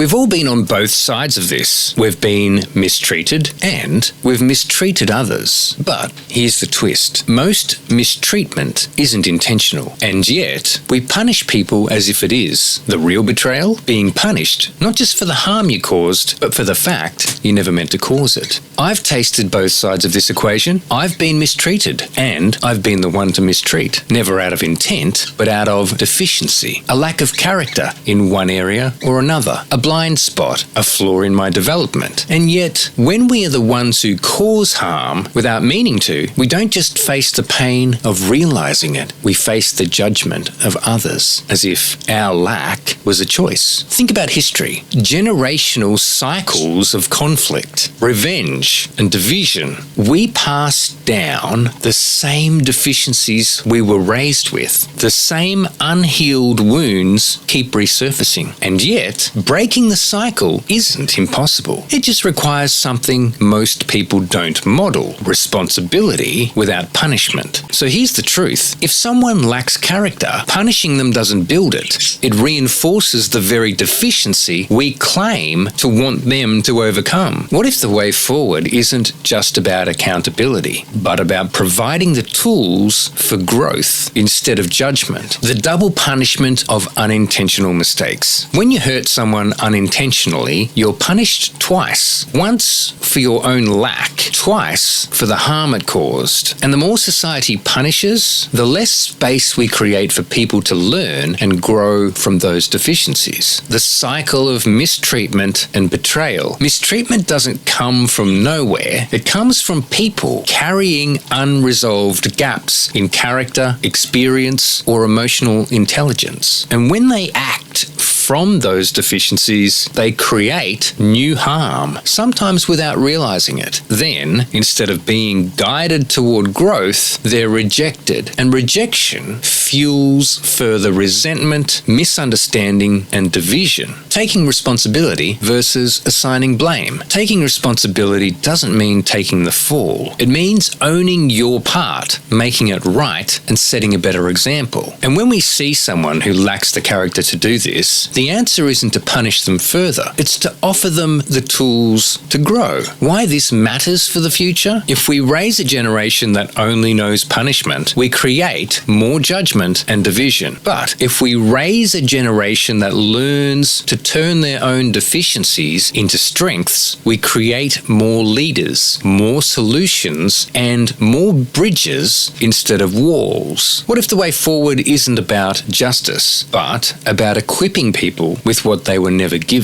We've all been on both sides of this. We've been mistreated and we've mistreated others. But here's the twist. Most mistreatment isn't intentional, and yet we punish people as if it is. The real betrayal? Being punished, not just for the harm you caused, but for the fact you never meant to cause it. I've tasted both sides of this equation. I've been mistreated, and I've been the one to mistreat. Never out of intent, but out of deficiency. A lack of character in one area or another. A blind spot, a flaw in my development. And yet, when we are the ones who cause harm without meaning to, we don't just face the pain of realizing it. We face the judgment of others, as if our lack was a choice. Think about history. Generational cycles of conflict, revenge, and division. We pass down the same deficiencies we were raised with. The same unhealed wounds keep resurfacing. And yet, breaking the cycle isn't impossible. It just requires something most people don't model: responsibility without punishment. So here's the truth. If someone lacks character, punishing them doesn't build it. It reinforces the very deficiency we claim to want them to overcome. What if the way forward isn't just about accountability, but about providing the tools for growth instead of judgment? The double punishment of unintentional mistakes. When you hurt someone unintentionally, you're punished twice. Once for your own lack, twice for the harm it caused. And the more society punishes, the less space we create for people to learn and grow from those deficiencies. The cycle of mistreatment and betrayal. Mistreatment doesn't come from nowhere. It comes from people carrying unresolved gaps in character, experience, or emotional intelligence. And when they act from those deficiencies, they create new harm, sometimes without realizing it. Then, instead of being guided toward growth, they're rejected. And rejection fuels further resentment, misunderstanding, and division. Taking responsibility versus assigning blame. Taking responsibility doesn't mean taking the fall. It means owning your part, making it right, and setting a better example. And when we see someone who lacks the character to do this, the answer isn't to punish them further. It's to offer them the tools to grow. Why this matters for the future? If we raise a generation that only knows punishment, we create more judgment and division. But if we raise a generation that learns to turn their own deficiencies into strengths, we create more leaders, more solutions, and more bridges instead of walls. What if the way forward isn't about justice, but about equipping people with what they were never given?